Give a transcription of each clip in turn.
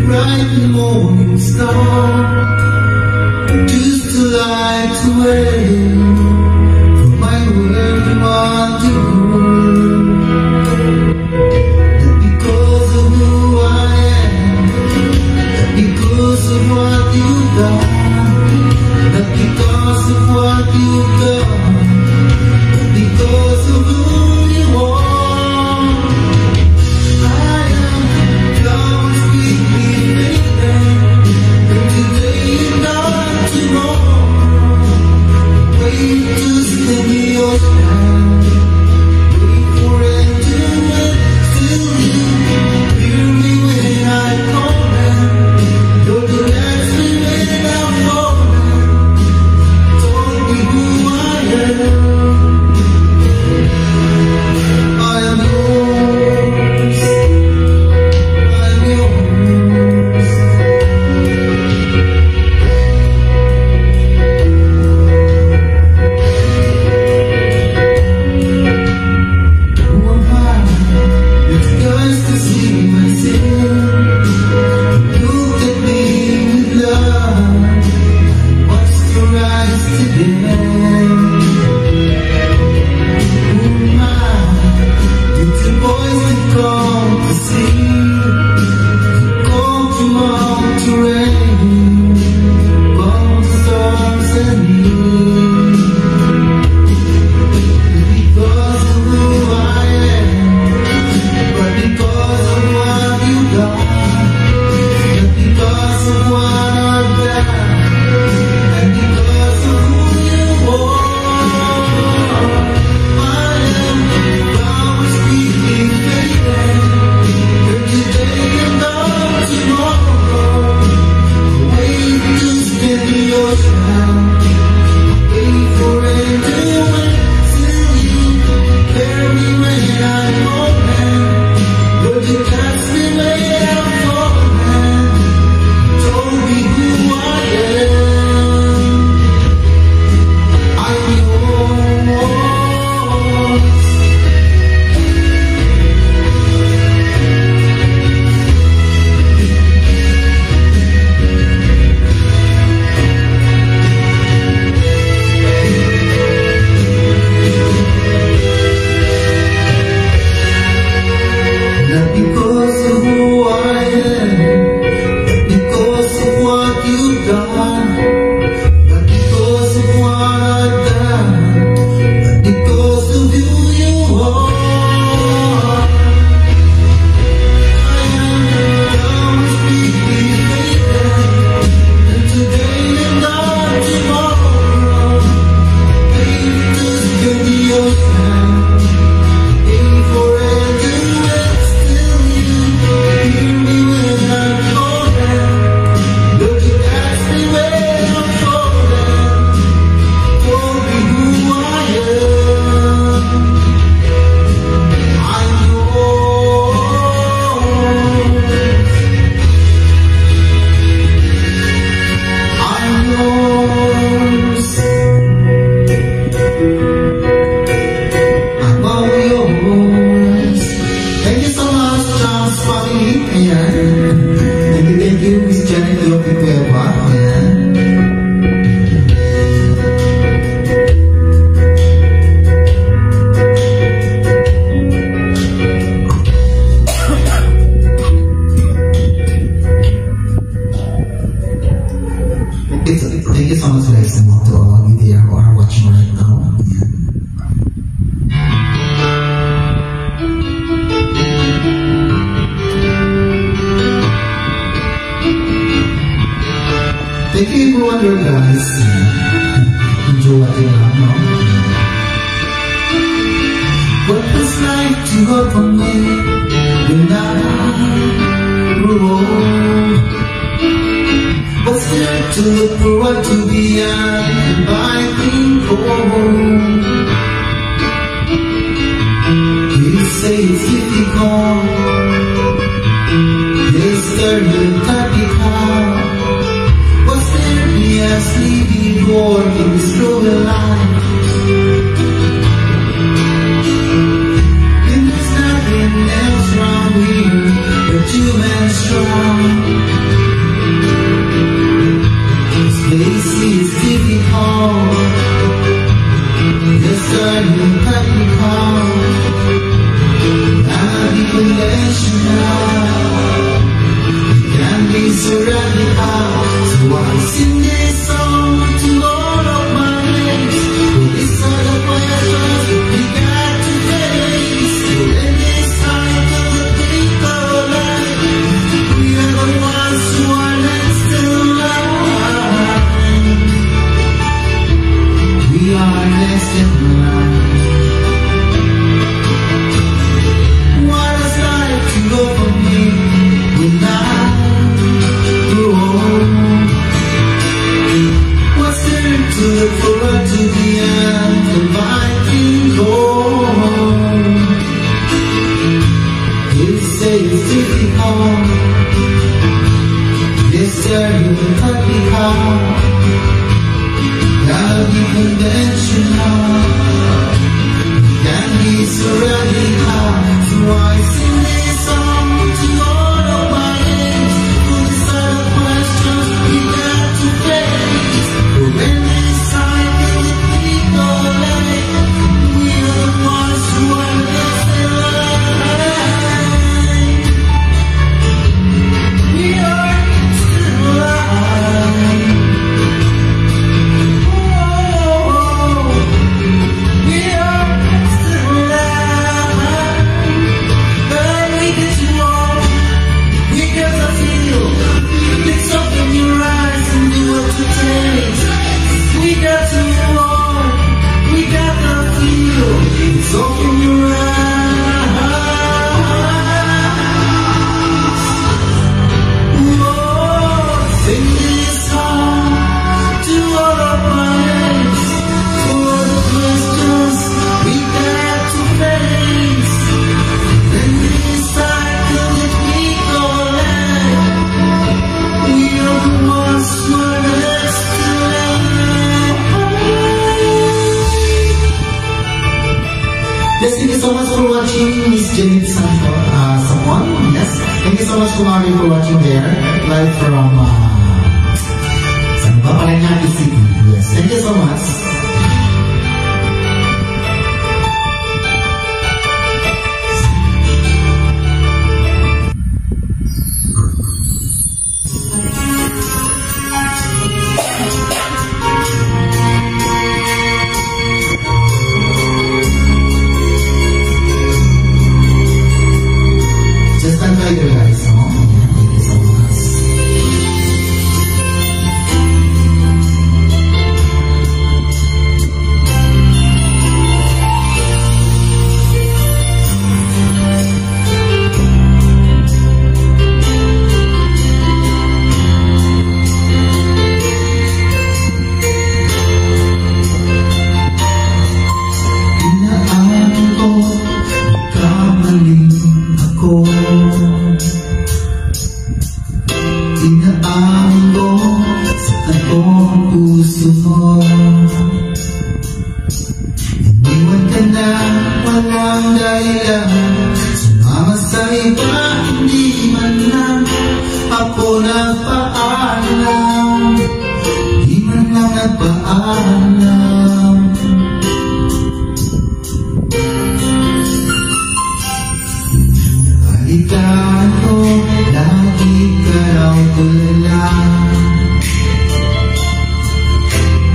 bright morning star, just to light the way for my world wonderful. Not because of who I am, not because of what you've done, not because of what you've done, but because of who you are. Thank you so much guys to all of you there who are watching right now. Thank you everyone there guys. Enjoy what you have now. What was like to go from me when I grew old? What's there to look forward to beyond the binding cold? You say it's difficult, they stereotypic how. What's there beyond sleeping door in this struggle life? And there's nothing else wrong here but you and strong. I sing this song to all of my mates. Well, these are the questions that we got to face. In this time of the people life, we are the ones who are next in line. We are next in line. What is life to go for me when I grow old? What's there to look forward to the end of my kingdom? They say it's difficult. They say you will not be hard. Gotta be conventional. Can't be so radical. So I sing this song to all of my age. For these are the questions we got to face. But when this time is the people like, we are the ones who are next in line. We are next in line. Oh, we are next in line. But we get to walk, we get to feel. It's up in your eyes and do what it takes. We got to walk, we got to feel. It's up in your eyes. Whoa, sing this song to all of my mates. For all the questions we got to face. In this cycle that we call life, we are the ones who are next to life. Yes, thank you so much for watching, Miss Janet Samon. Yes, thank you so much, Kumari, for watching there. Live from San Paranaque City. Yes, thank you so much. Just stand by there, guys. Oh, yeah, thank you so much. Inaamin ko, nagkamaling ako. Inaamin ko, saktan ko ang puso mo. Iniwan ka na, walang dahilan. Sumama sa iba, hindi man lang ako nagpaalam. Hindi man lang nagpaalam. Balikan ko, lagi ka raw tulala.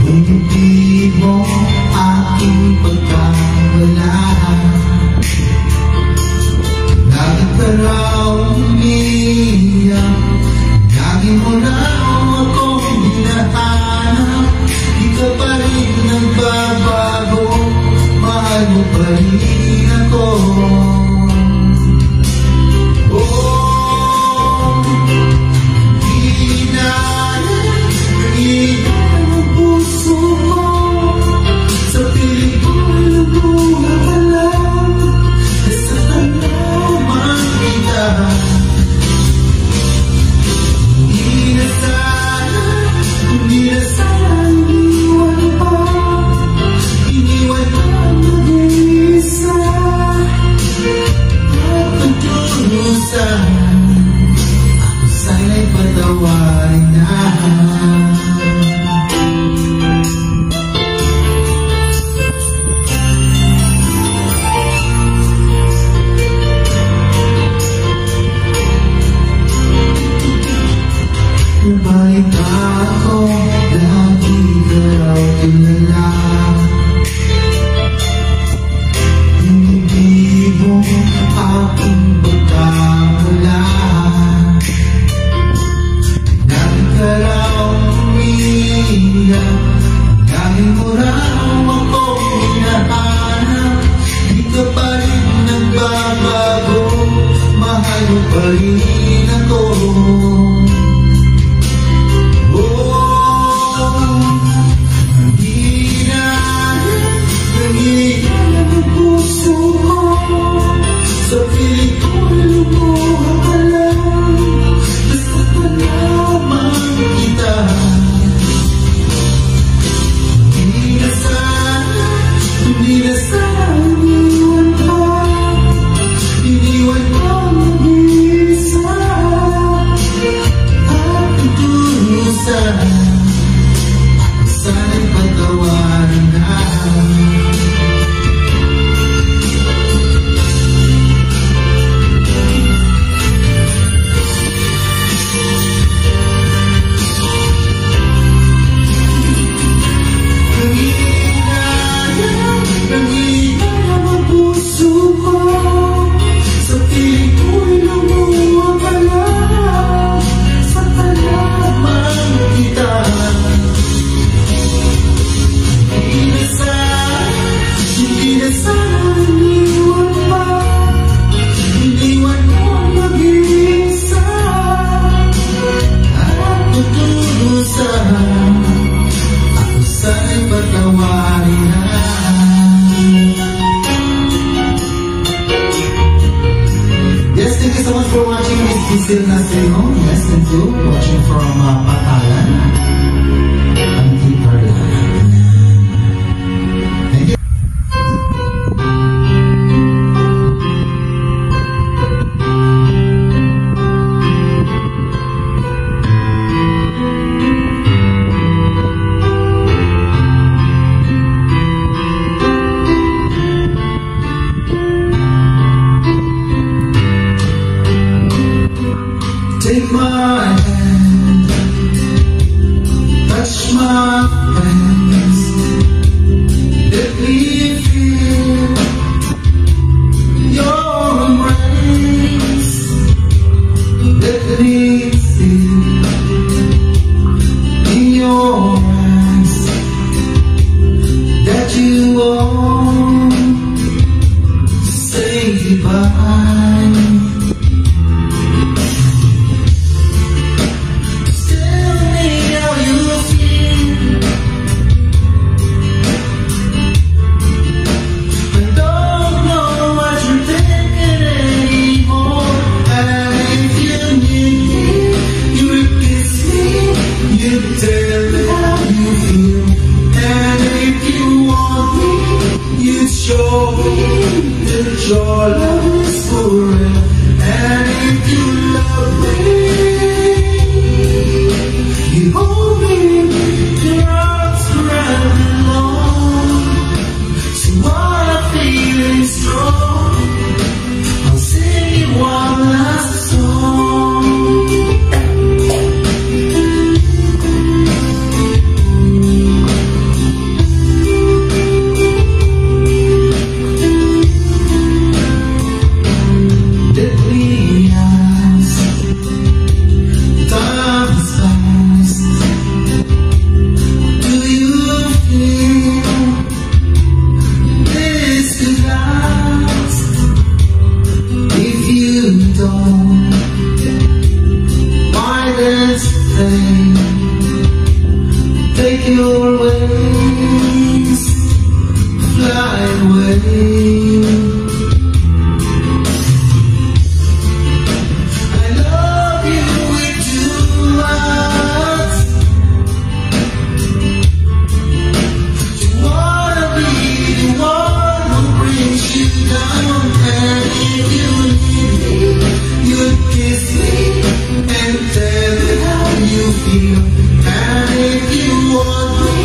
Hindi mo aking pagkawala. Lagi ka raw umiiyak. Lagi mo raw akong hinahanap. Di ka pa rin nagbabago. Mahal mo pa rin ako. Ako sana'y patawarin na. Balikan mo pa rin ako. Sa piling ko ay lumuha ka lang, basta ka naman kita. Hindi na sana iniwan pa, iniwan pa mag-isa. At tutusan, sana'y patawarin na. Yes, thank you so much for watching Miss Isil Nasino. Yes, thank you. Watching from Patalan. Thank you. Take my hand, touch my hands, let me feel your embrace, let me feel in your eyes that you want to say goodbye. Your love is for real, and if you love me, you hold me, your arms around me long. So while I'm feeling strong, I'll sing you one last song. Take your wings, fly away. I love you with two hearts. You wanna be the one who brings you down, and if you need me, you'd kiss me and tell me how you feel. And if you want me,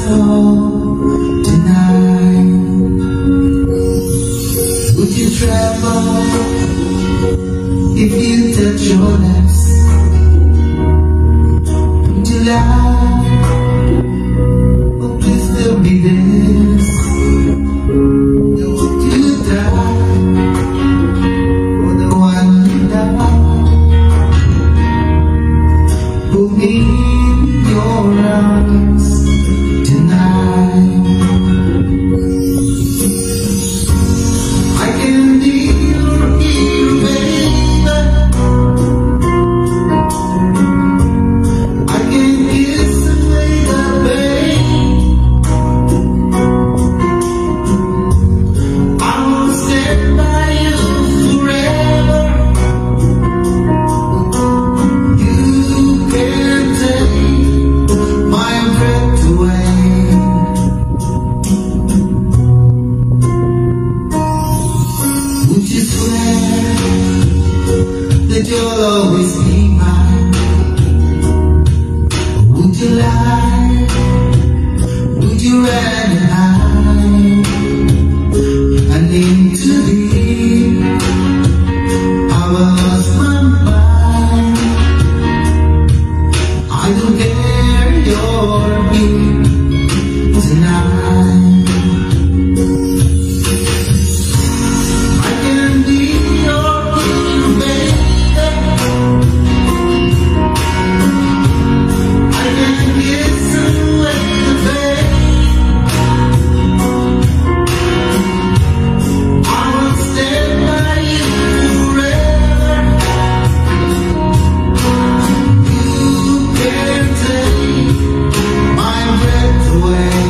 home tonight. Would you tremble if you touch your lips? Would you lie? Oh, please tell me this. Would you die for the one you love? Put me in your arms tonight. I can be your hero, baby. I can kiss away the pain. I will stand by you forever. You can take my breath away. Would you swear that you'll always be mine? Would you lie? Would you rather hide? I need to leave. I lost my mind. I don't care you're here tonight. I can be your hero, baby. I can kiss away the pain. I will stand by you forever. You can take my breath away.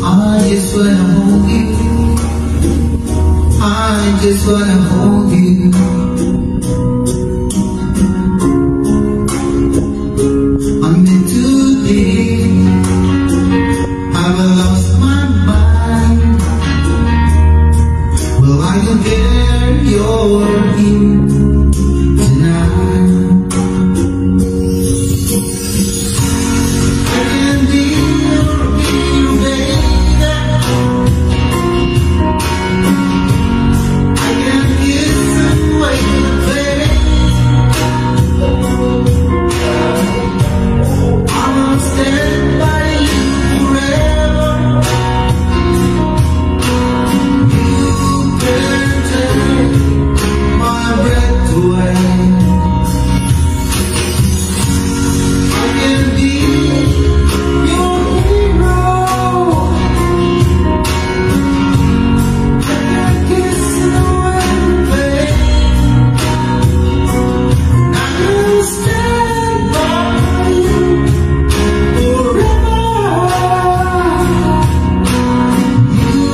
I just wanna hold you. I just wanna hold you. I'm in too deep. I've lost my mind. Well, I don't care you're here tonight. I can be your hero, baby. I can kiss away the pain. I will stand by you forever. You can take my breath away. I can be your hero. I can kiss away the pain. I will stand by you forever. You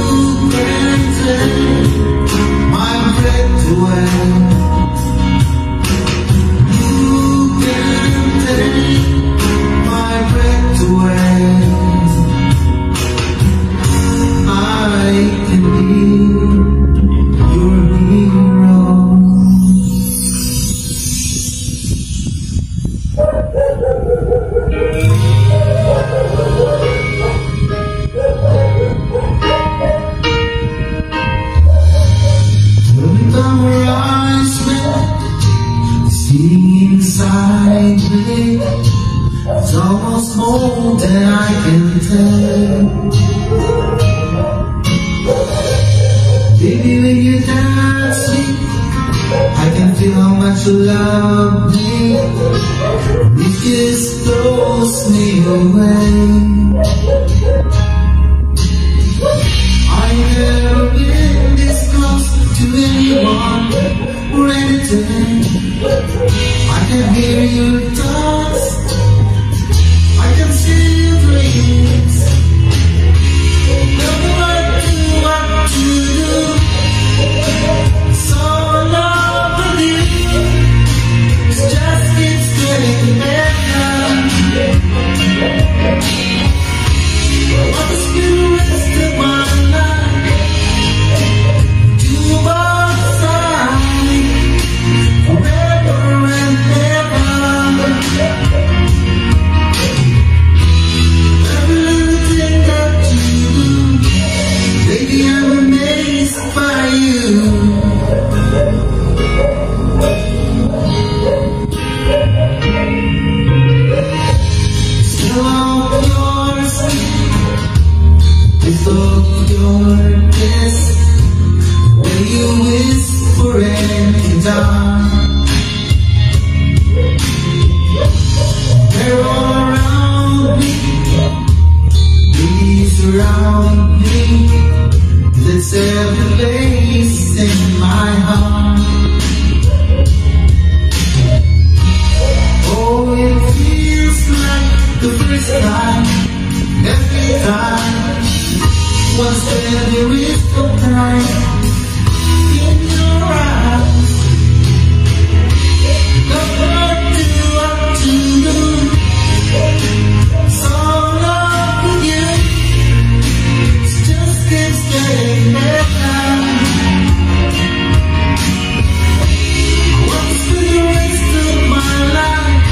can take my breath away. You can take my breath away. I can be your hero. Look on where I spent, sitting inside me. It's almost more than I can tell. Baby, when you dance me, I can feel how much you love me. It just throws me away. I've never been this close to anyone or anything. this time, every time. Once there is no time in your eyes, the world do up to you. So love with you, just keeps getting better. Once for the rest of my life,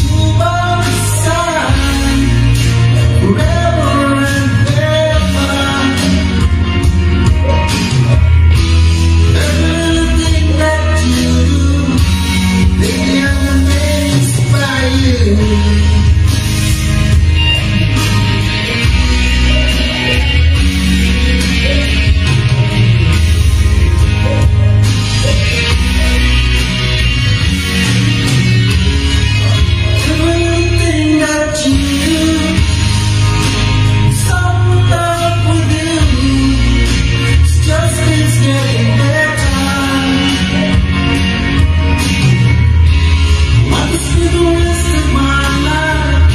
you by my side, forever and ever. Everything that you do, baby, I'm amazed by you. Everything that you do, so in love with you, just keeps getting better. Want to spend the rest of my life,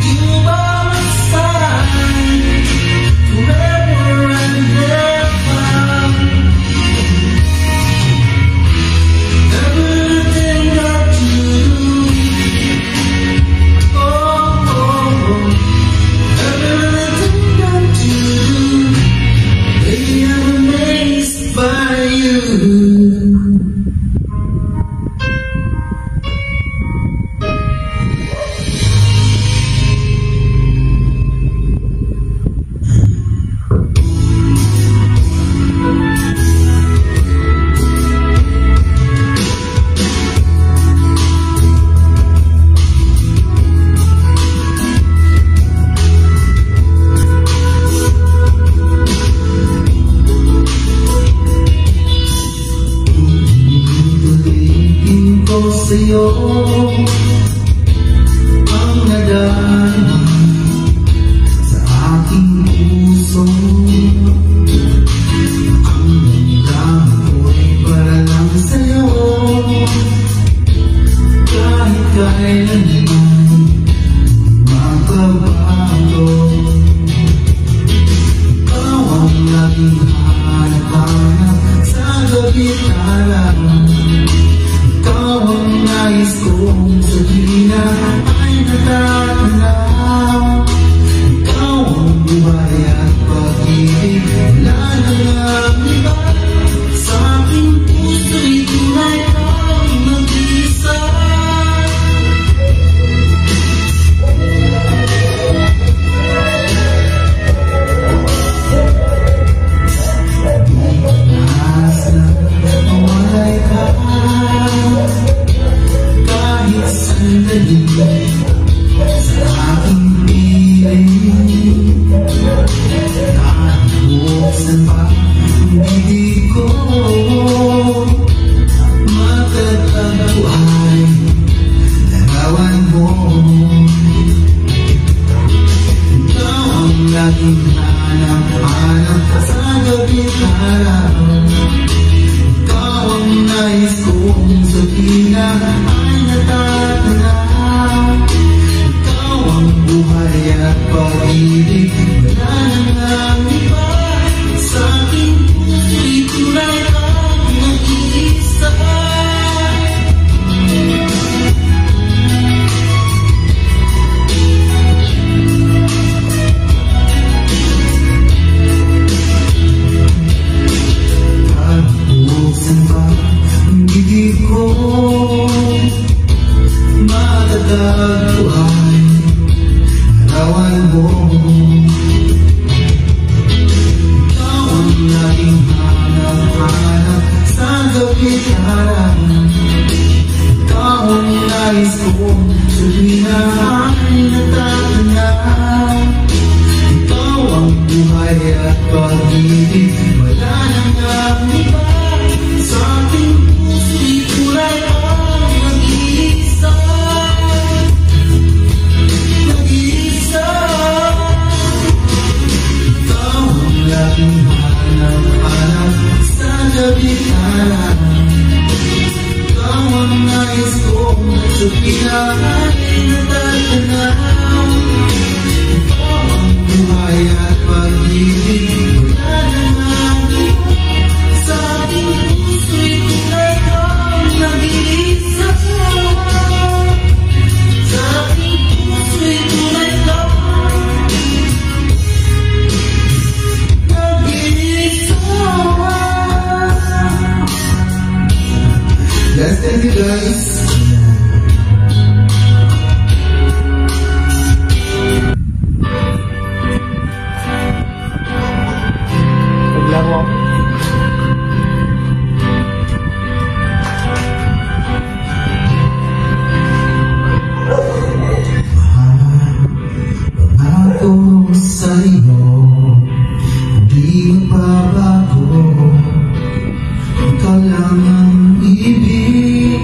you by my side, forever and ever. Everything that you do, oh, everything that you do, baby, I'm amazed by you. Tutulitin ko sa'yo ang nadama sa aking puso. Ang damdamin ko'y para lang sa'yo, kahit kailan naman magbabago. Ikaw ang laging hanap-hanap sa gabi't araw. Ikaw ang nais kong sabihin na ay natatanaw. Ikaw ang buhay at pag-ibig, wala nang iba. Sa aking puso'y tunay kang mag-isa. Nais na mawalay ka, kahit sandali sa aking piling. Kahit buksan pa ang bibig ko, matatagpo ay larawan mo. Ikaw ang laging hanap-hanap sa gabi't araw. Ikaw ang nais kong sabihin na ay natatanaw. Ikaw ang buhay at pag-ibig, wala nang iba. Sa aking puso'y tunay kang nag-iisa. Guys, thank you guys. Paglaro ako. Ako sa'yo, hindi magbabago. Ikaw lang ang ibigin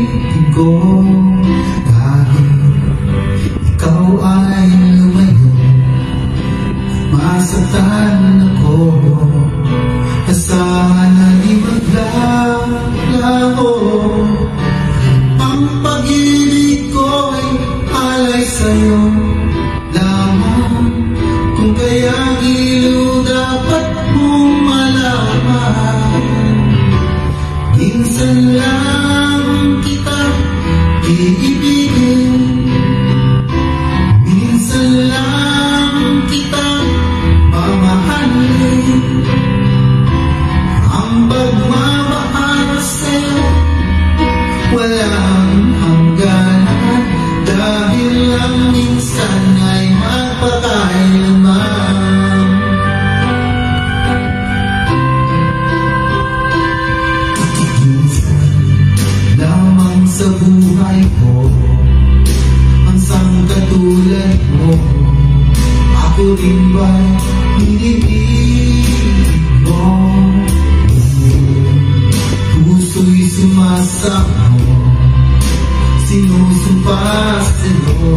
ko. Kahit ikaw ay lumayo, masaktan ako. Asahan na di maglaho. Ang pag-ibig ko'y alay sa'yo lamang. Kung kaya ilo dapat mong malaman. Minsan lang kita iibigin, minsan lang kita mamahalin. Ang pagmamahal sa'yo walang hangganan, dahil lang minsan ay magpakailanman. Lamang sa buhay ko ang sangkatulad mo. Ako rin ba'y hinibig mo? Puso'y sumasamo, sinusumpa sa'yo.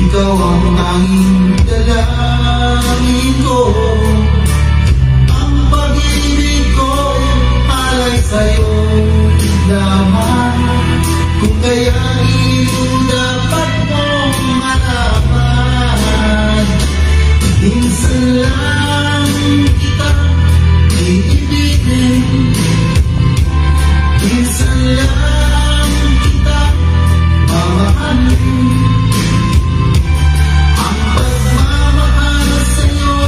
Ikaw ang tanging dalangin ko. Ang pag-ibig ko'y alay sa'yo lamang. Kung kaya ito dapat mong malaman. Minsan lang kita iibigin, minsan lang kita mamahalin. Ang pagmamahal sa'yo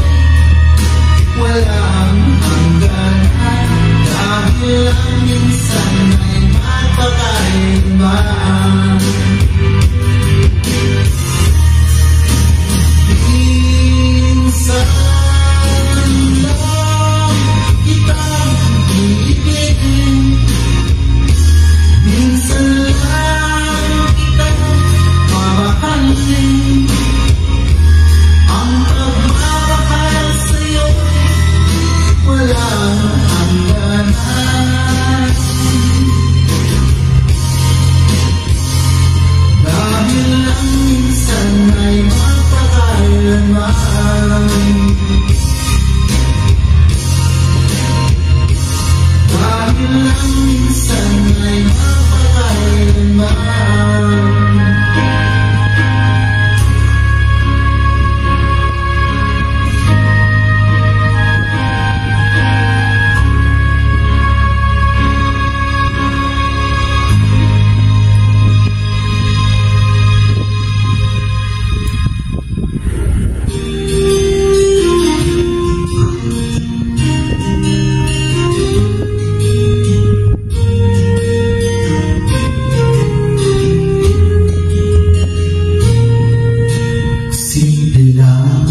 walang hangganan, dahil lang minsan ay magpakailanman. Minsan lang kitang iibigin, minsan lang kitang mamahalin. Ang pagmamahal sa'yo walang hangganan, dahil lang minsan ay magpakailanman. Dahil lang minsan ay magpakailanman. Simple lang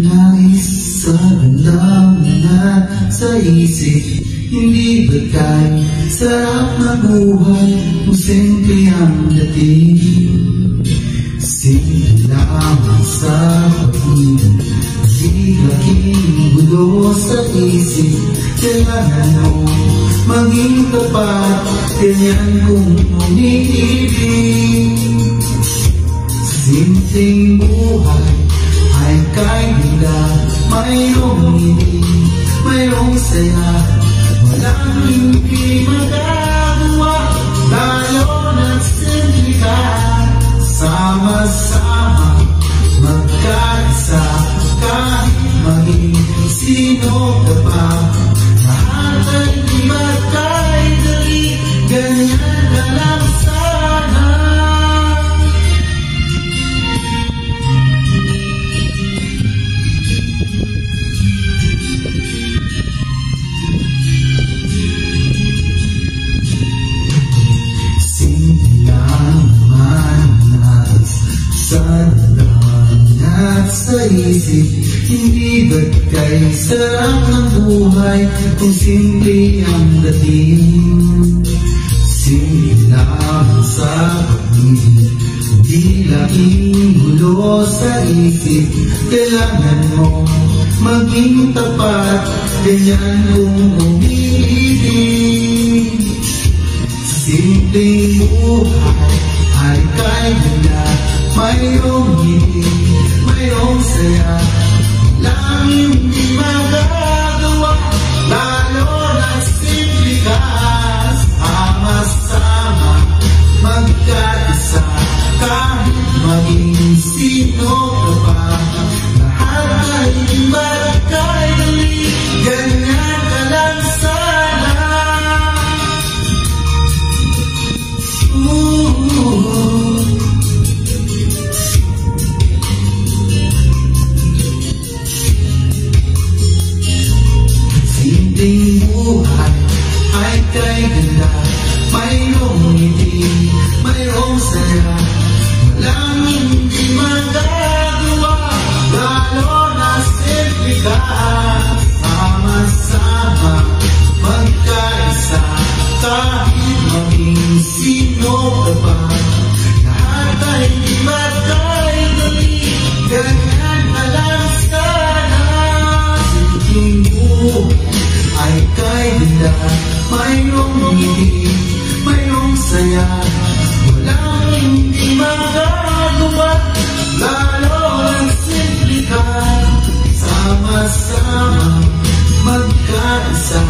nais sa damdamin at sa isip, hindi bagay. Sarap na buhay kung simple ang dating. Simple lang sa pag-ibig, di laging gulo sa isip. Kailangan mo maging tapat, ganyan kung umiibig. Simpleng buhay ay kaibig, mayroong ibig, mayroong saya. Walang hindi magagawa, tayo nagsimple ka. Sama-sama, magkaisa, kahit maging sino ka pa. Lahat ay di magkaidali, ganyan ka lang sana. isip, hindi ba't kay sarap ng buhay kung simple ang dating. Simple lang sa pag-ibig, hindi laging gulo sa isip. Kailangan mo maging tapat, ganyan kung umiibig. Simpleng buhay ay kay ganda, mayroong ngiti, mayroong saya, lang hindi magagawa, lalo na simple ka. Sama-sama magkaisa, kahit maging sino ka pa, lahat ay magkaili, ganyan ka lang sana. Simpleng buhay ay kay ganda, mayroong ngiti, mayroong saya, walang hindi magagawa, lalo na simple ka. Sama-sama magkaisa, kahit maging sino ka pa, lahat ay magkaidali, ganyan ka lang sana. Simpleng buhay ay kay ganda, mayroong ngiti, mayroong saya, walang hindi magagawa, lalo lang simple ka. Sama-sama magkaisa,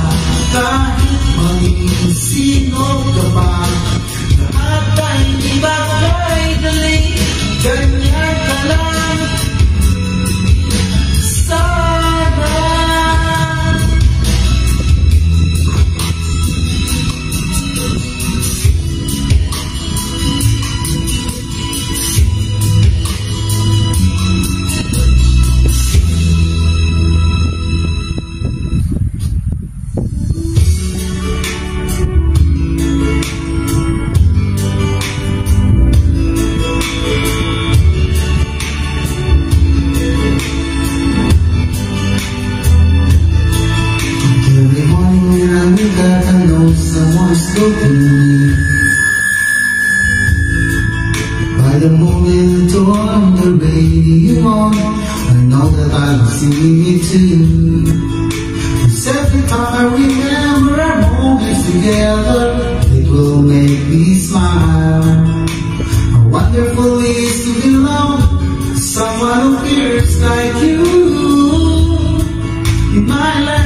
kahit maging sino ka pa, lahat ay hindi magkaidali, ganyan ka lang sana. Someone's looking at me. By the moment the door on the radio on, I know that I will see it too. Cause every time I remember our moments together, it will make me smile. How wonderful it is to belong to someone who feels like you in my life.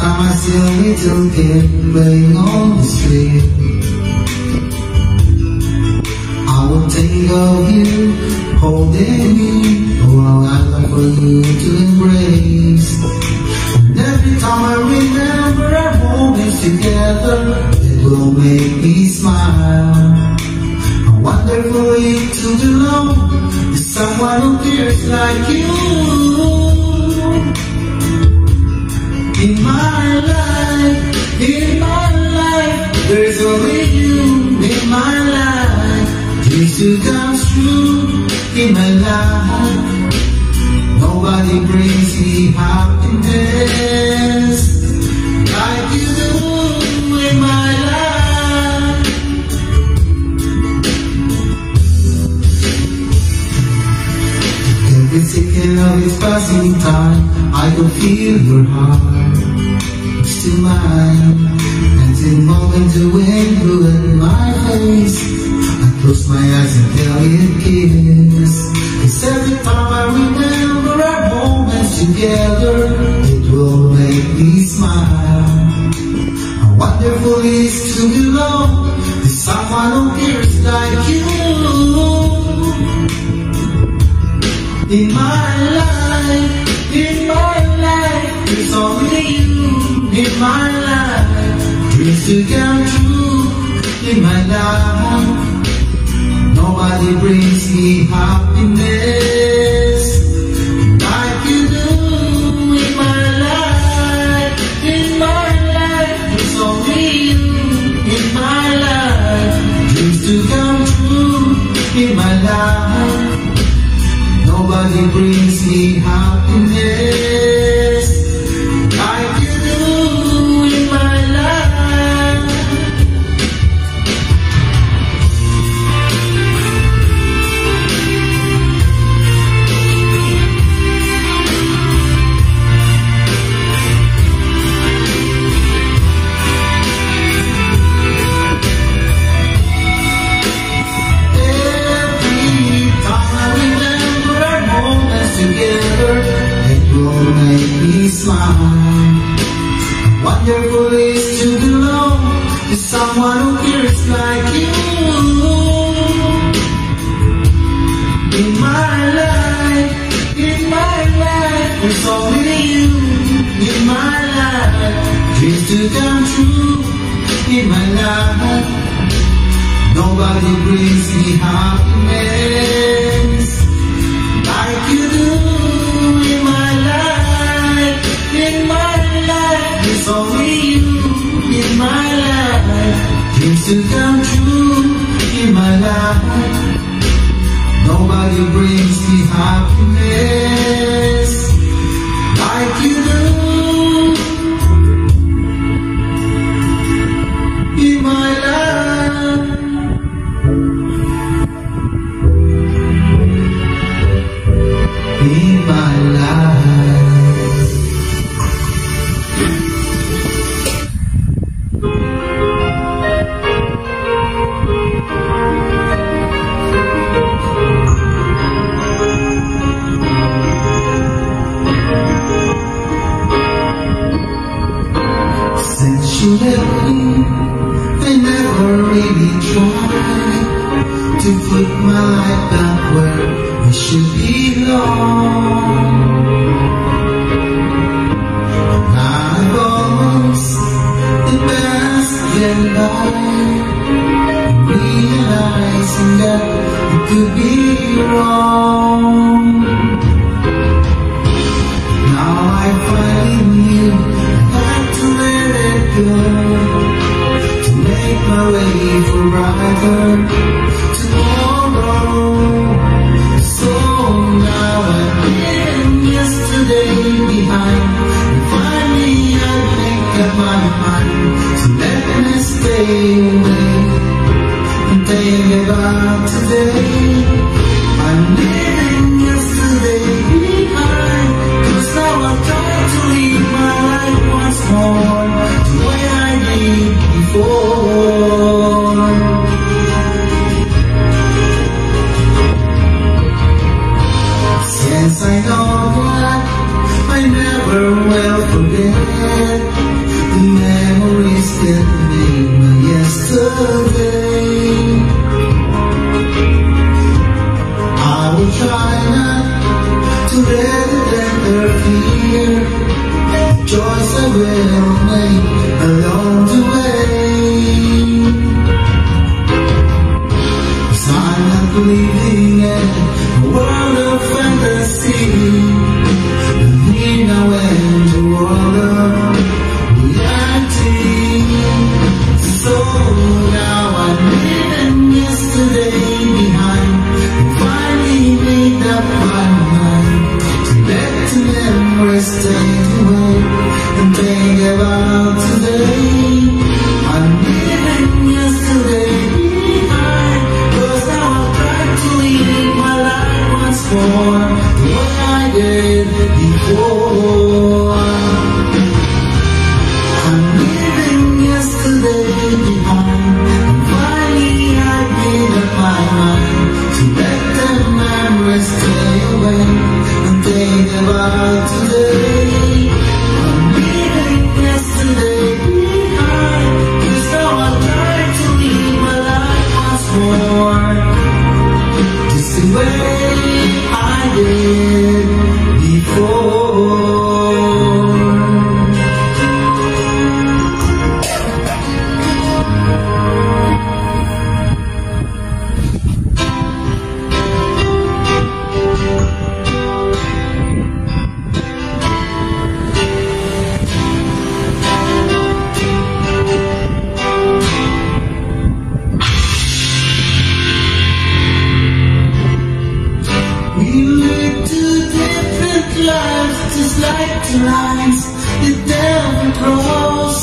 I see a little kid playing on the street. I will think of you holding me. Oh, how I long for you to embrace. And every time I remember our moments together, it will make me smile. How wonderful it is to belong to someone who cares like you. In my life, there's only you in my life. Dreams to come true in my life. Nobody brings me happiness like you do in my life. Every second of this passing time, I can feel your heart to mine, and the moment the wind blew in my face, I close my eyes and felt it kiss. Cause every time I remember our moments together, it will make me smile. How wonderful it is to belong to someone who cares like you. In my life, there's only you. In my life, dreams to come true in my life. Nobody brings me happiness like you do in my life. In my life, there's only you in my life. Nobody brings me happiness like you do in my life. Make me smile. Wonderful is to belong to someone who cares like you. In my life, there's only you. In my life, dreams to come true. In my life, nobody brings me happiness like you do. In my life, it's only you. In my life, dreams to come true. In my life, nobody brings me happiness like you do. In my life, in my life. Since you left me, I never really tried to put my life back where it should belong. I've almost the best in life, realizing that it could be wrong. Now I finally knew I had to let it go to make my way for brighter tomorrow. So now I'm leaving yesterday behind, and finally I make up my mind to let me stay away and think about today. I'm leaving yesterday behind, 'cause now I'm trying to live my life once more the way I did before. Since I know that I never will forget the memories that made my yesterday, I will try not to let it interfere the choice I will make along the way. 'Cause I'm not living in a world of fantasy, I'm here now in the world of reality. So now I'm leaving yesterday behind, and finally made up my mind to let the memories stay away and think about today. I'm leaving yesterday behind, 'cause now I'm trying to live my life once more the way I did before. I'm leaving yesterday behind, and finally I made up my mind to let the memories stay away and think about today. I'm leaving yesterday behind, 'cause now I'm trying to live my life once more just the way I did before. We lived lives just like two lines that never cross.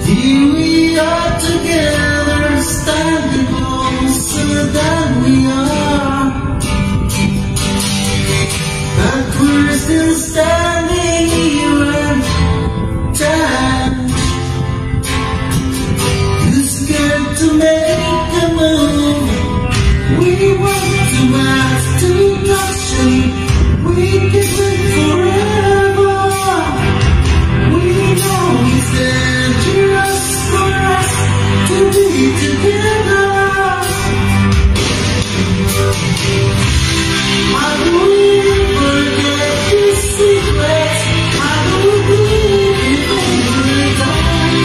Here we are together, standing closer than we are, but we're still standing here and tired. Too scared to make a move. We want to ask to touch you. We can live forever. We know it's dangerous for us to be together. How do we forget these secrets? How do we live time?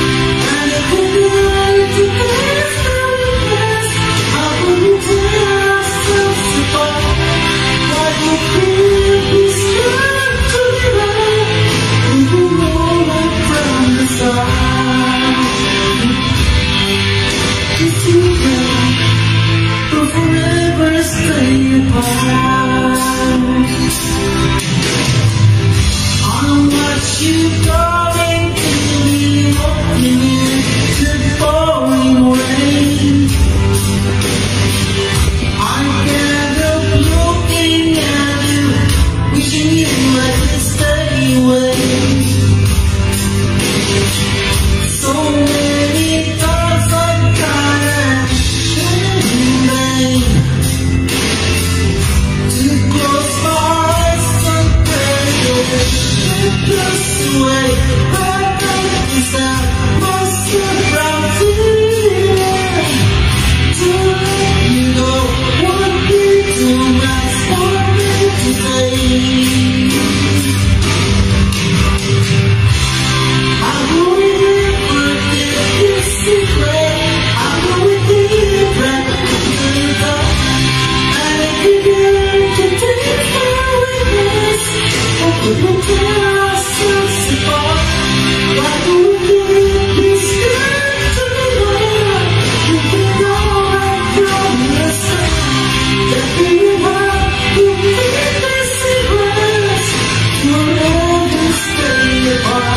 And if we learn to face our regrets, how do we tear ourselves apart? Why would we be scared to live? We know right from the start. It's together, but forever stay apart. I'll watch you going to me, walking into pouring rain. I can't help looking at you, wishing you I could stay away. So many thoughts I've got in vain. To close my eyes and pray, just away, but I inside must have proud feeling. To let you go would be too much for me to say. How do we forget this secret? How do we keep right to the top? And if you dare to take my weakness, how could we tear ourselves apart? Why do we be scared to be loved? If we know right from the start that we will have to keep the secrets, forever stay apart.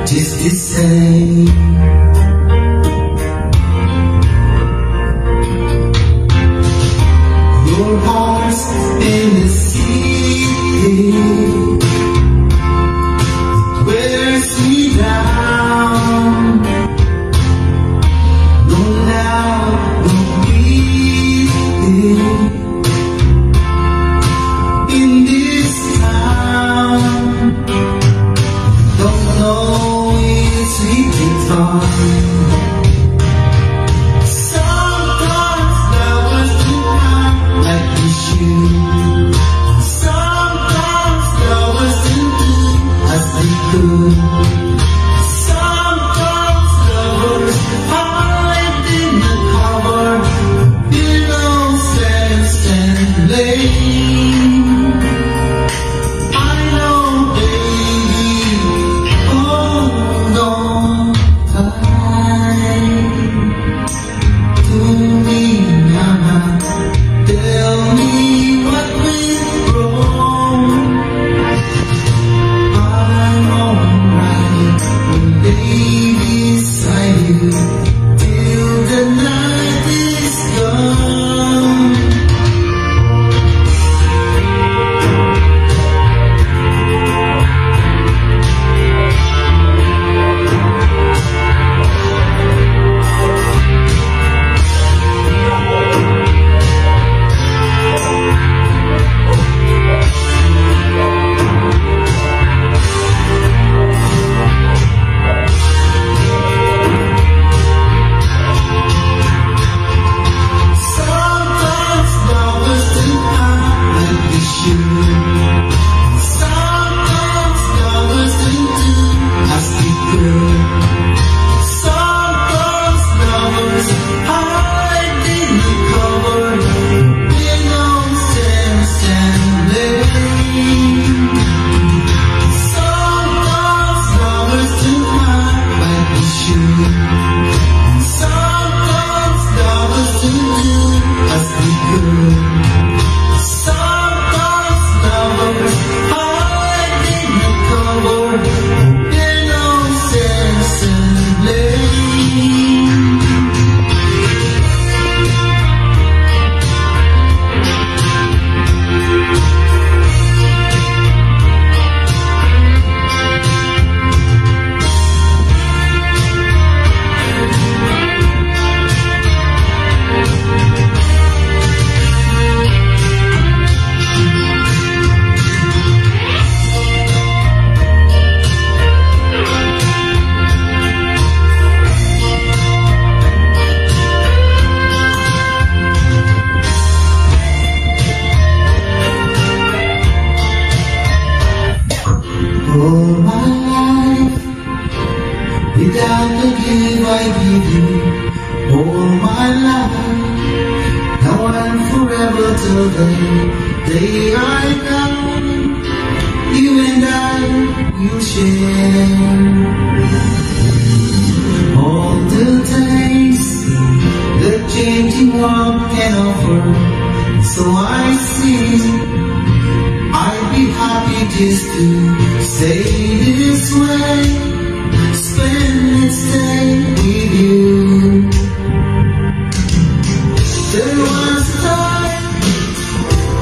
Just to say. Your heart's in the city, wears me down. No now, no breathing in this town. Don't know if we can talk. Sometimes lovers do not like we should. Sometimes lovers didn't do as they could. Sometimes lovers hide in the cover, pillows and blame. I know, baby, hold on tight to me now. Tell me what went wrong. I'm alright, baby, beside you till the night is gone. Sometimes lovers do not like they should. Sometimes lovers didn't do as they could. Sometimes lovers hide in the cover, pillows and blame. Sometimes lovers do not like they should. Sometimes lovers didn't do as they could. Sometimes lovers hide in the cover, pillows and blame. All my life, without the give I give you, all my life, now and forever till the day I die, you and I will share all the things the changing world can offer. So I sing, I'd be happy just to stay this way, spend each day with you. There was a time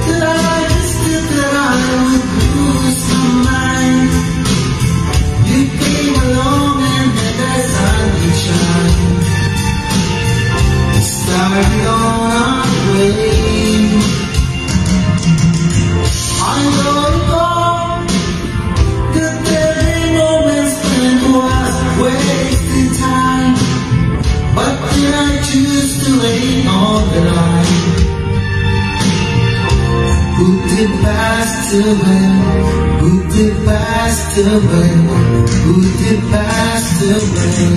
that I understood that I would lose my mind. You came along and then as I would shine, started on our way. I know it all, that every moment spent was wasted time, but then I choose to lay on the line. Put it past away, put it past away, put it past away.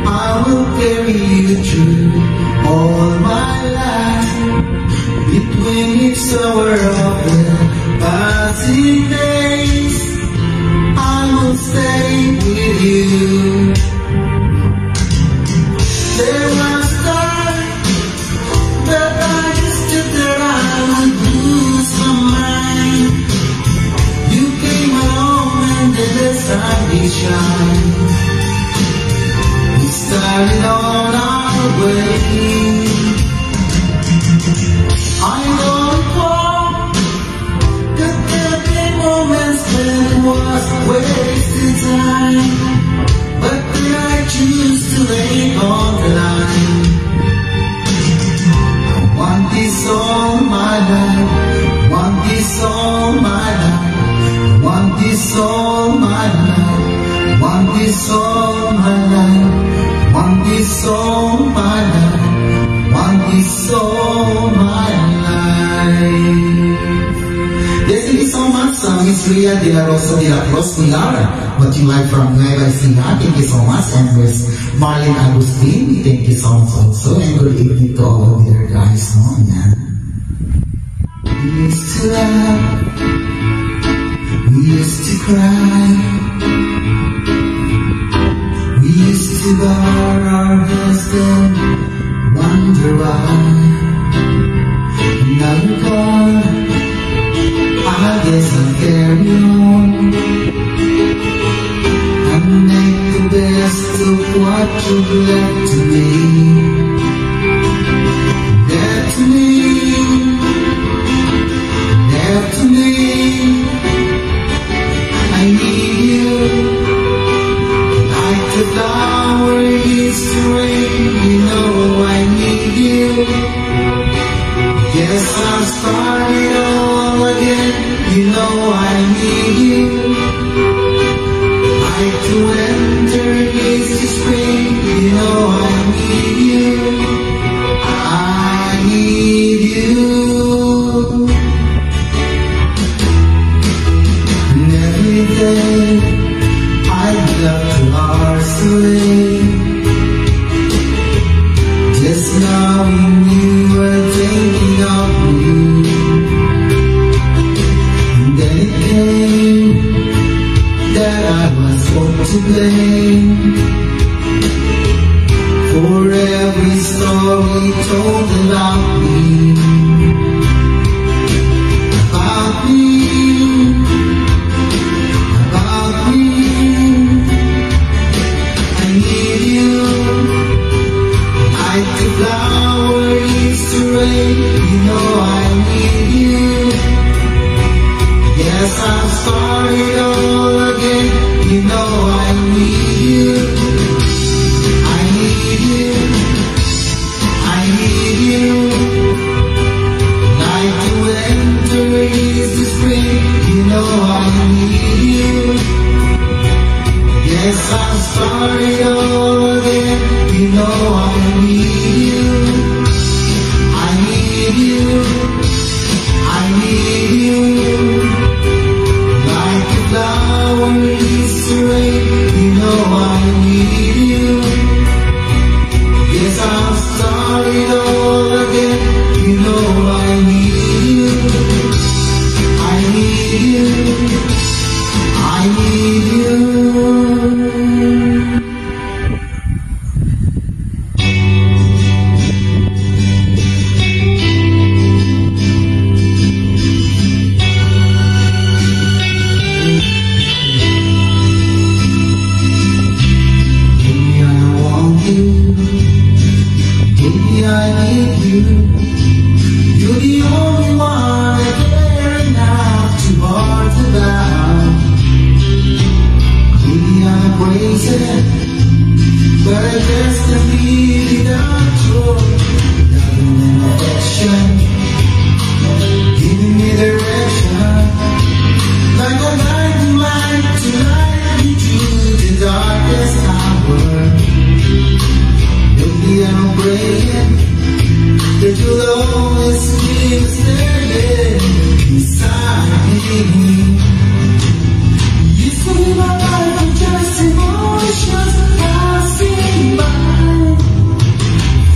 I will carry you through all my life. when it's over of the passing days, I will stay with you. There was time that I just stood there, I would lose my mind. You came along and then the sun did shine. We started on our way. I know it was that there been moments when it was wasted time, but then I choose to lay on the line. I want this all my life, want this all my life, want this all my life, want this all my life, want this all my life, want this all my life. Yes, it is so much. Miss Ria de la Rosa de la Cruz Pilar, watching live from Nueva Ecija. Thank you so much. And Miss Marlene Agustin, thank you so much also. And good evening to all of you guys. Oh, yeah. We used to laugh, we used to cry, we used to bar our heads then wonder why. Now you're gone, I guess I'll carry on and make the best of what you've left to me. Left to me, left to me. I need you like the flower used to rain. You know I need you. Yes, I'm starting all again. You know I need you. Like the winter needs the spring. You know I need you. I need you. And every day I'd love to isolate. Just knowing you were thinking of me. And then it came that I was home to blame for every story told about me. About me, about me. I need you like the flower used to rain. You know I need you. Yes, I'm sorry all again. You know I need you. I need you. I need you. Like the winter is the spring. You know I need you. Yes, I'm sorry all again. You know I need you. I need you. I need you. Like the flower used to rain. You know I need you. Yes, I'm sorry all again. You know I need you. I need you. I need you.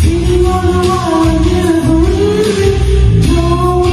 Feeling on the wall, I never really know.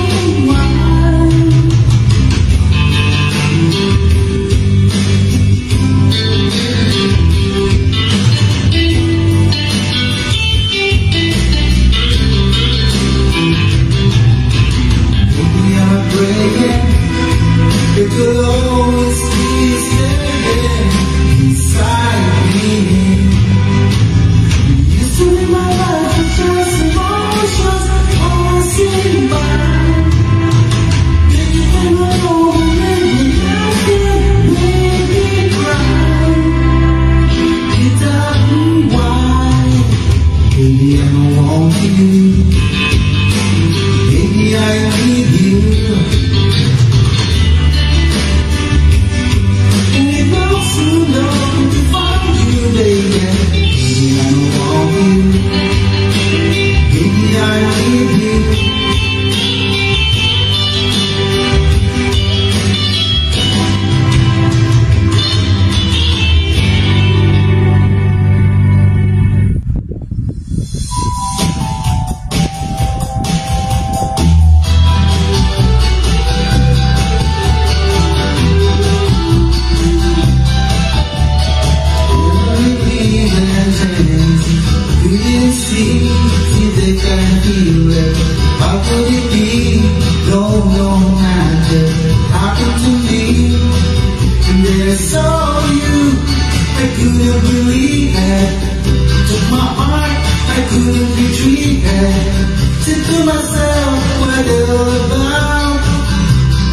to myself what they're all about.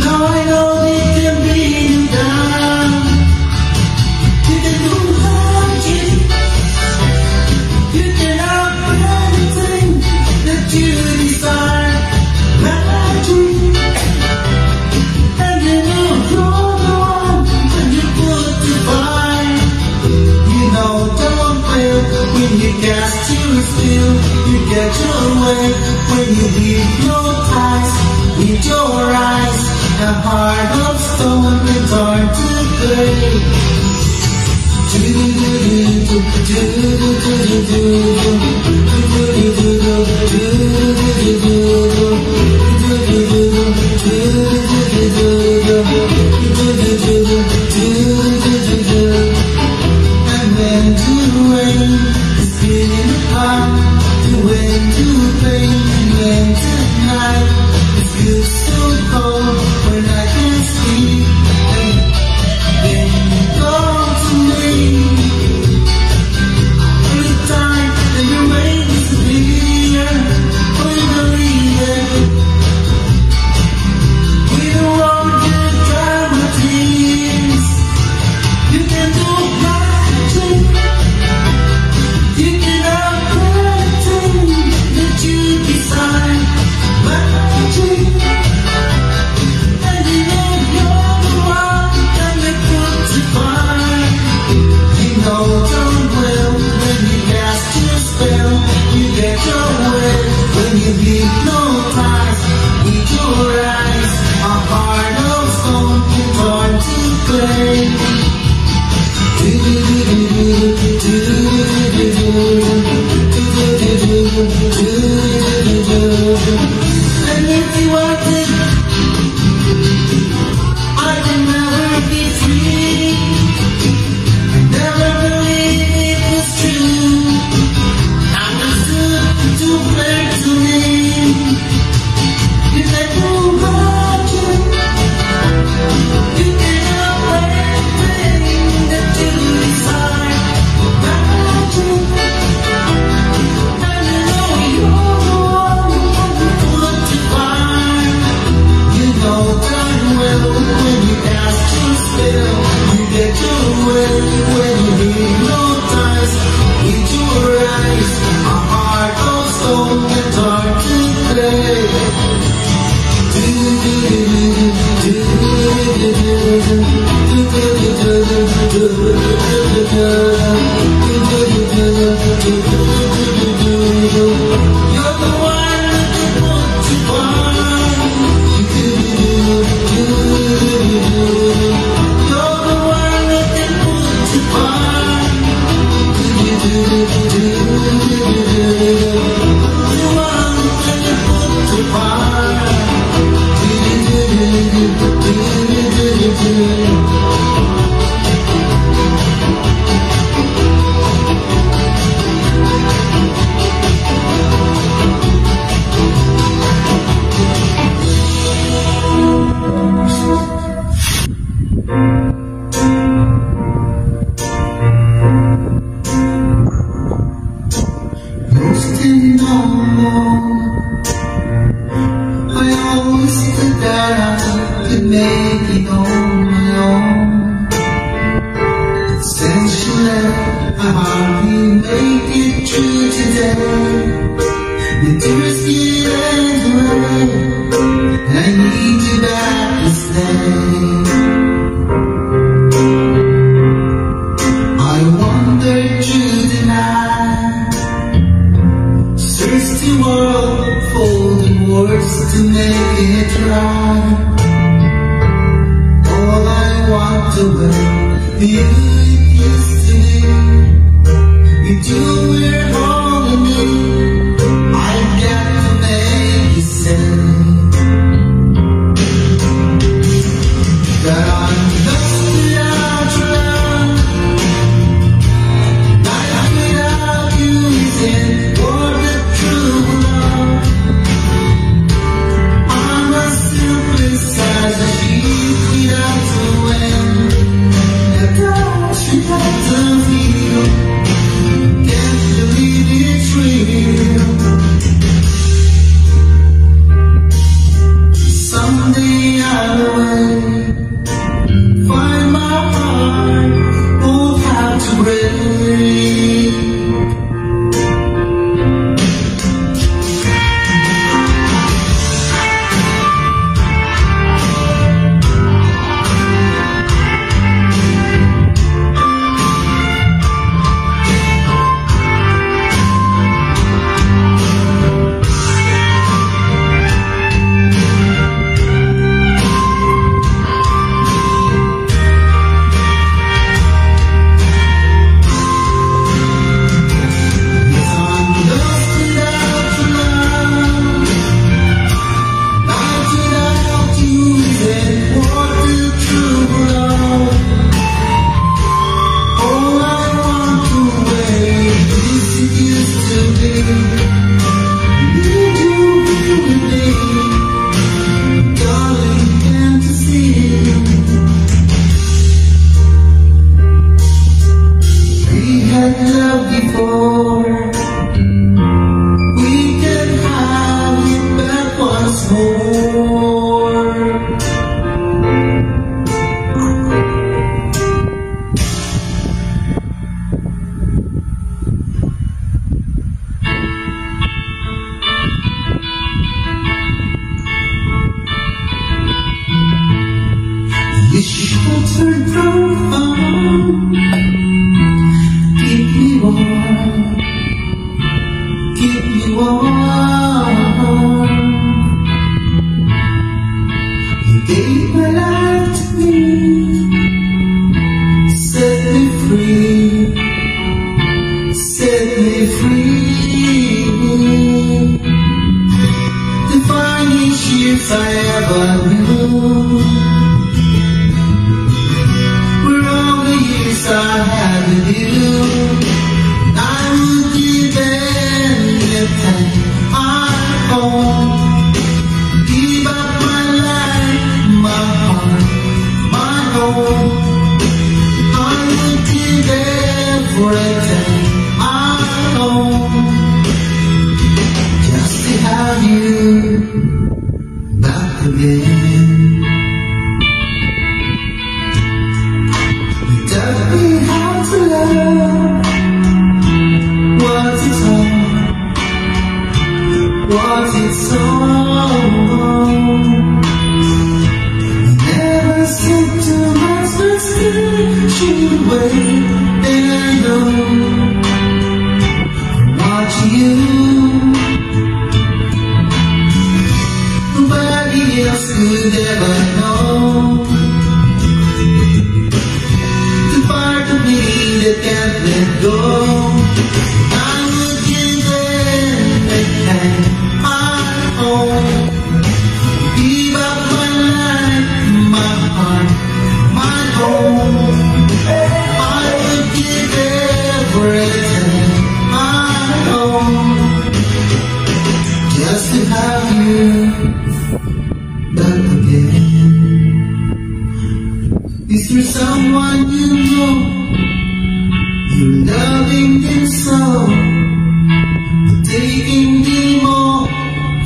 Now I know they can bring you down. You can do magic. You can have anything that you desire. Magic. And you know you're the one when you put to fire. You know don't fail when you cast your spell. You get your way when you hypnotize with your eyes. A heart of stone and hard to break. And when the rain is spinning apart, the wind to pain, and when the night it feels so cold when I can't sleep, then you come to me. Every time that the rain disappear, we believe it. We don't want to dry my tears. You can do magic. You can have anything that you desire. Magic. And you know you're the one that they put to fire. You know darn well when you cast your spell, you get your way when you hypnotize with your eyes. A heart of stone can turn to clay. And if you want it, I can never be free. I never believed it was true. I was too clear to me. You can do magic. You can have anything that you desire. Magic. And you know you're the one who put to fire. You know darn well when you cast your spell, you get your way when you hypnotize with your eyes. A heart of stone and hard to play. You're the one that they put to fire. You're the one that they put to fire. The one that they put to fire. Still no more. I always thought that I could make it on my own. Since you left, I hardly make it through today. The tears get away, and I need you back to stay. I wandered through the night, searched the world for the words to make it right. All I want to wear, you used to be. With you we're harmony. I've got to make you say that I'm lost without your love. Life without you isn't worth the true love. I'm a simplest as a sheep without the wind. The touch without the feel. Can't believe once more. You sheltered from harm, keep me warm, keep me warm. You gave my life to me, set me free, set me free. The finest years I ever knew I had with you. I would give anything I own, give up my life, my heart, my home. I would give everything I own just to have you back again. Tell me how to love, what's it all, what's it all? Never said too much, but still she wait, and I know from watching you, nobody else could ever know. That can't let go. I would give everything I own, give up my life, my heart, my home. I would give everything I own just to have you back again. Is there someone you know? You're loving them so, taking them all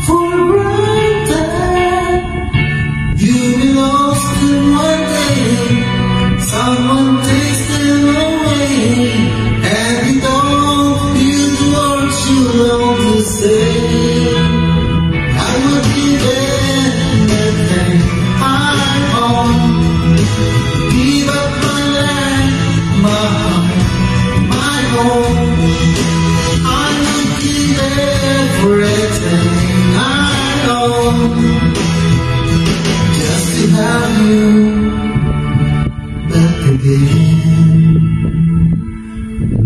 for granted. You've been lost in one day, someone takes them away, and you don't feel the words you long to say. I would give everything I own, give up my life, my heart, I would give everything I own just to have you back again,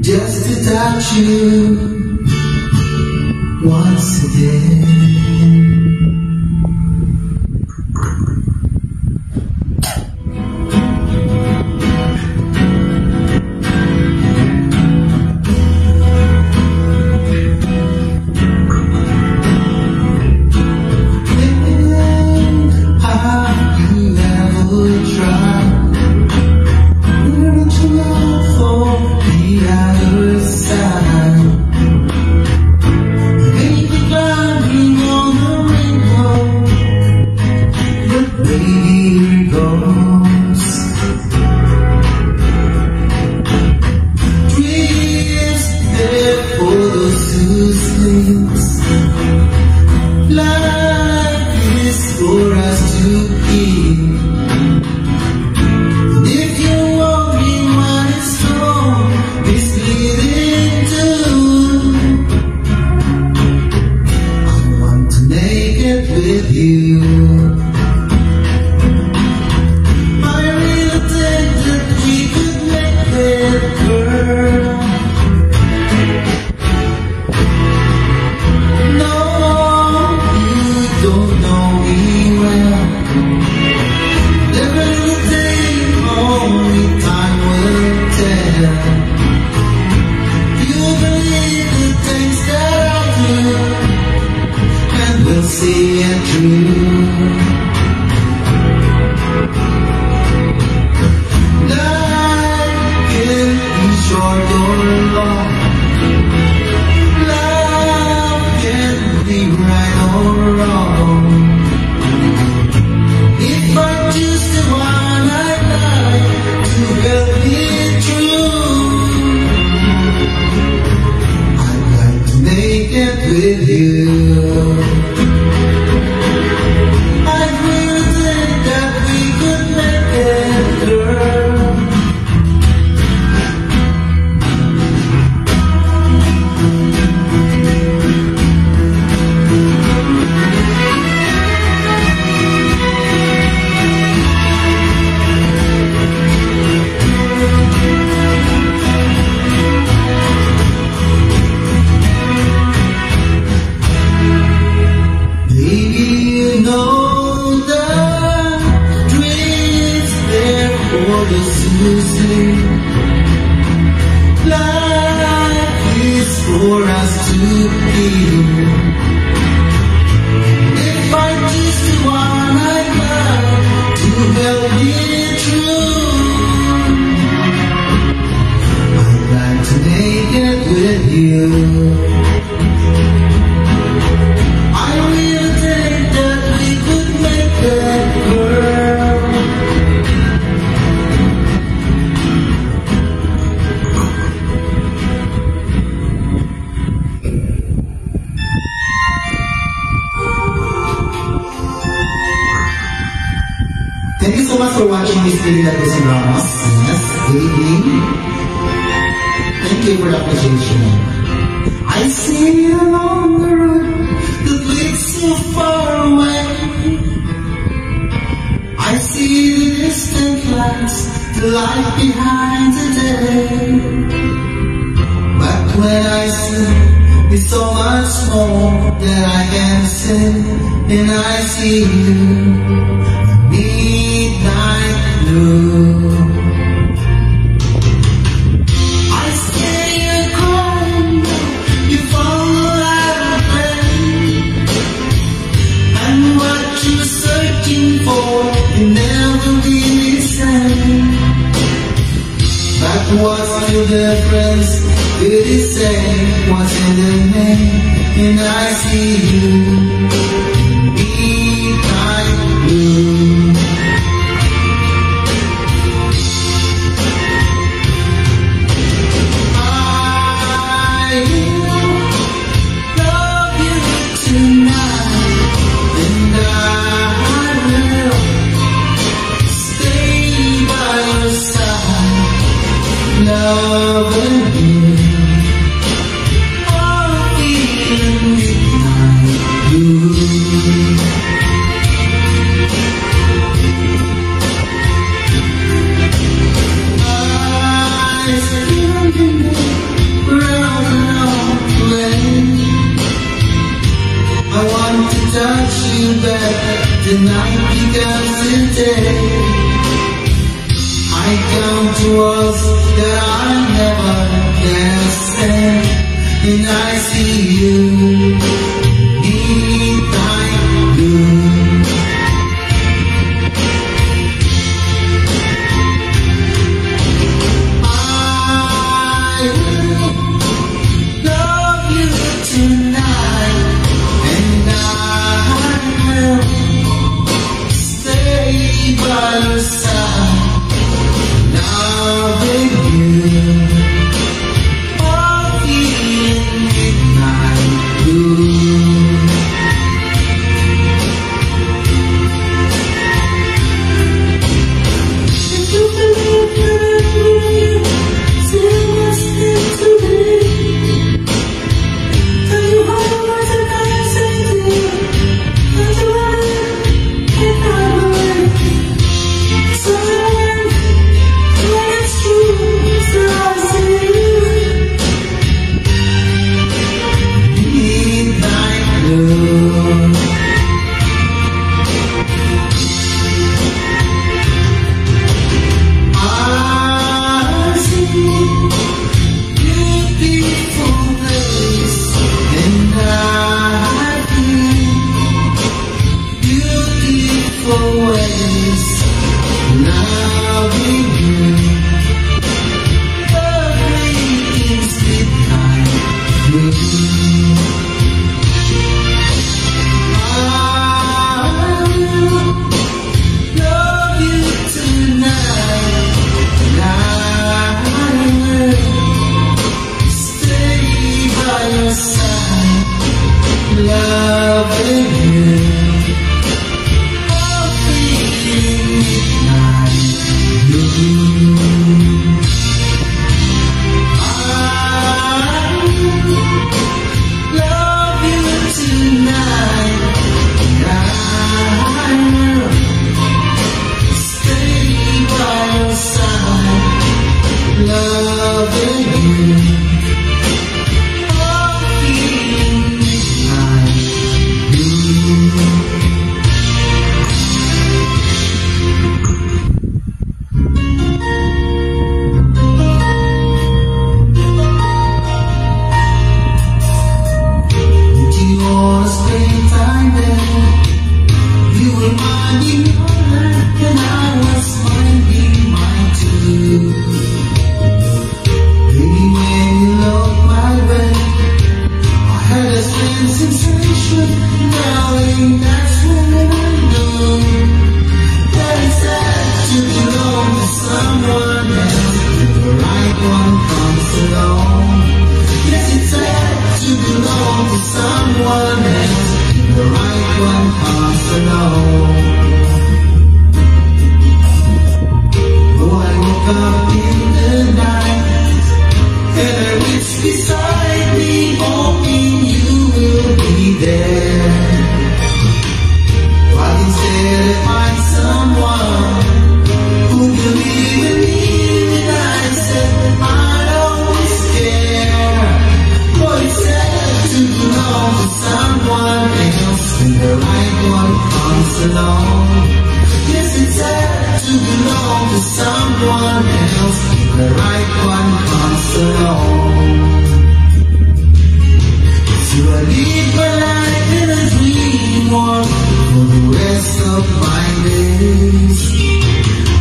just to touch you once again. With you, I really think that we could make it, girl. No, you don't know me well. Every day, only time will tell. You believe the things that I do, and we'll see it through. Life can be short or long. Love can be right or wrong. to sleep. Life is for us to live. If I just one I love to help me true, I'd like to make it with you. I really think that we could make that girl. Thank you so much for watching this video, Lagos and Ramos. Yes, baby. Thank you for the appreciation. I see you along the road that leads so far away. I see the distant lights, the light behind the day. But when I see, it's so much more that I can say, and I see you. Midnight blue. I stay and cry, you follow out of pain, and what you're searching for, you never be the same. But what's the difference? It is same, what's in the name, and I see you. Midnight blue. Loving you, all feeling midnight blue. I stand in the round and on the lane. I want to touch you back, the night becomes the day. I count towards that I never can stand, and I see you, midnight blue. I will love you tonight, and I will stay by your side. Loving you, all feeling midnight blue. If you believe that I need you, say what's meant to be. Tell you all the words that I have said to you, that you want it, and I believe. So loving you. darling, that's what I know. That it's sad to belong to someone else when the right one comes along. Yes, it's sad to belong to someone else when the right one comes along. Oh, I woke up in the night and I wish beside me, hoping you will be there. But instead I find someone who believe in me when I said I'd always care. Boy, it's sad to belong to someone else when the right one comes along. Yes, it's sad to belong to someone else when the right one comes along. So I live my life in a dream world for the rest of my days.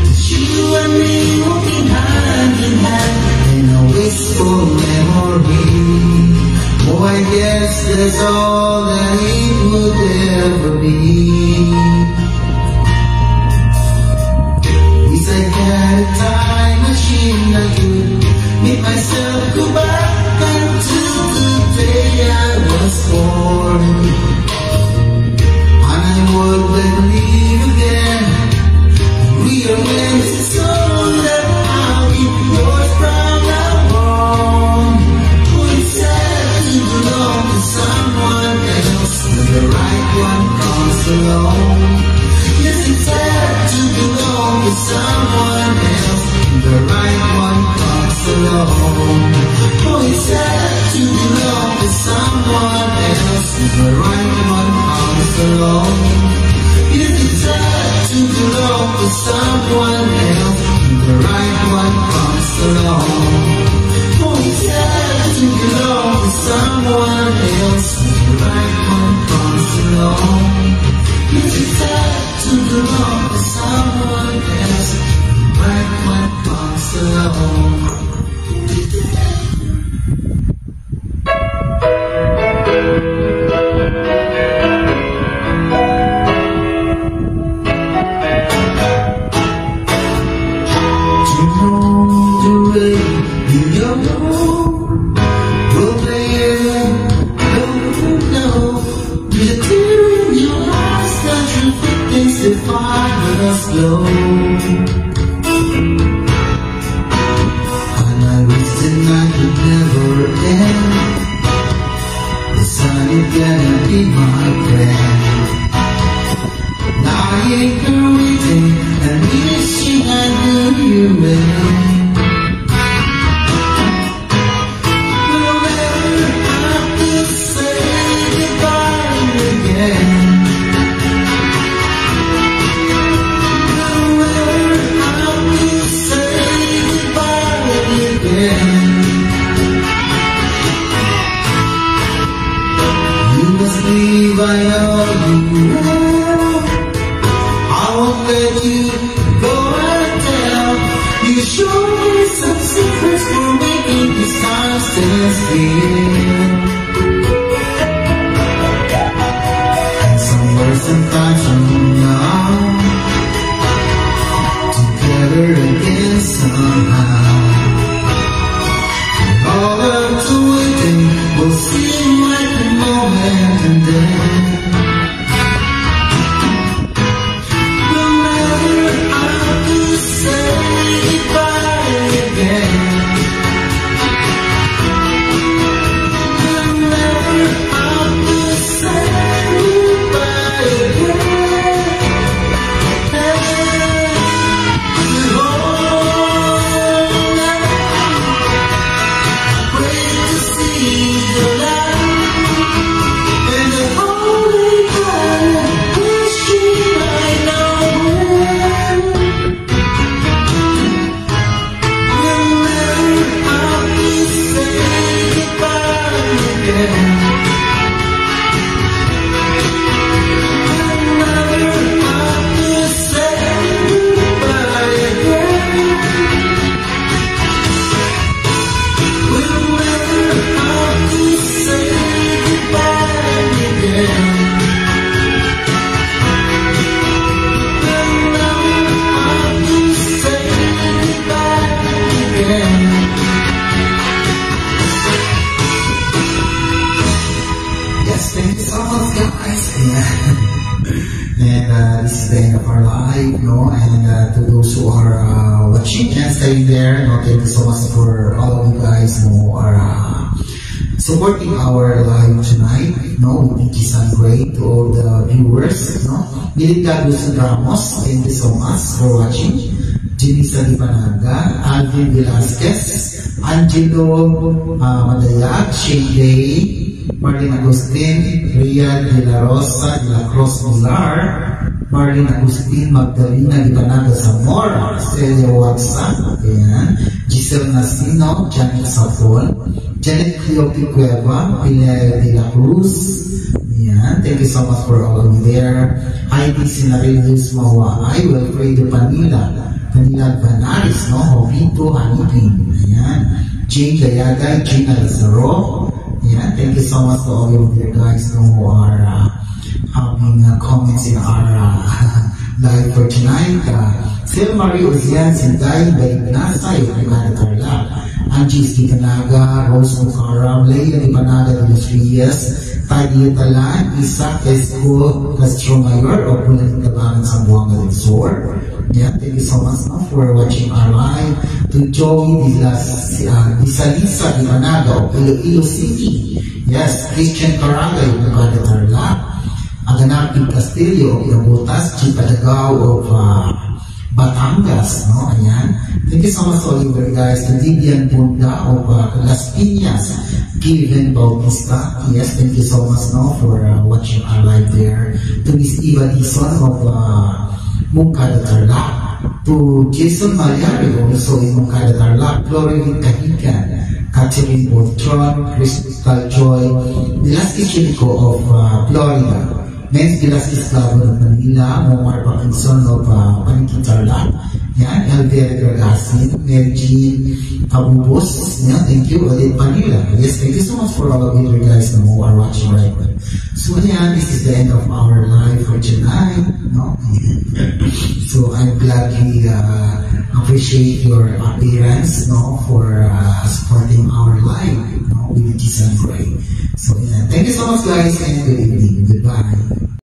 Just you and me walking hand in hand in a wistful memory. Oh, I guess that's all that it would ever be. Wish I had a time machine I could make myself go back until the day I was born, and I would believe again and realize it's all that I'll be yours from now on. Oh, it's sad to belong to someone else when the right one comes along. Yes, it's sad to belong to someone else when the right one comes along. Oh, it's sad to belong to someone else when the right one comes along. Yes, it's sad to belong to someone else when the right one comes along. Oh, it's sad to belong to someone else when the right one comes along. Yes, it's sad to belong to someone else when the right one comes along. And I wish the night would never end. The sun is gonna be my friend. Now I ain't been waiting and wishing I knew you well. We'll never have to say goodbye again. Leave, I know you will. I won't let you go and tell. You show me some secrets for making this time stand still. And somewhere, sometime from now, together again somehow. All of the waiting will seem like a moment and then we'll never have to say goodbye again. We'll never have to say goodbye again. this is the end of our live, and to those who are watching and staying there, thank you so much for all of you guys who are supporting our live tonight, with Peaches and Gray, to all the viewers, Nilita Luzon Ramos, thank you so much for watching. Jinisa Dipanaga, Alvin Velasquez, Angelo Madayag, Shane Day, Marlene Agustin, Rian De La Rosa, De La Cruz Millar, Marlene Agustin, Magdalena Dipanaga Zamora, Celia Watsa, Giselle Nasino, Janet Sapol, Janet Cleopi Cueva, Pilar De La Cruz. Thank you so much for all of you there. Heidi Sinarelius Mawaay, Wilfredo Panila Banaris, Jovito Hanipin, Jane Dayagay, Gina Lazaro. Thank you so much to all of you guys who are having comments in our live for tonight. Sil Marie Ozian, Sinday, Baynasa, Yukana Tarla, Angie Skitanaga, Rose Mukara, Leia Dipanaga de los Reyes, Tadi Talan, Isaac Esco, Castro Mayor, o Pulan Tabangan Sambuanga del Sur. Thank you so much for watching our live. To Joey Disalisa Dipanaga of Iloilo City. Yes, Christian Caragay of Yukana Tarla, Aganapin Castillo of Yabutas, Chipadagaw of Batangas, Thank you so much all of you guys. To Vivian Bunda of Las Piñas, Kevin Bautista. Yes, thank you so much for watching our live there. To Miss Eva Dison of Mungkada Tarlac. To Jason Mariari, also in Mungkada Tarlac. Florin Kahikan, Catherine Boltron, Crystal Joy, Velasquez Chilico of Florida. Men's Velasquez Club of Manila, Omar Parkinson of Panikin Tarlac, Elvira Gragasin, Mary Jean Tabubos, thank you, Odette Manila. Yes, thank you so much for all of you guys who are watching right now. So this is the end of our live for tonight, So I'm gladly appreciate your appearance, for supporting our live, with Peaches and Gray. So thank you so much guys, and good evening, goodbye.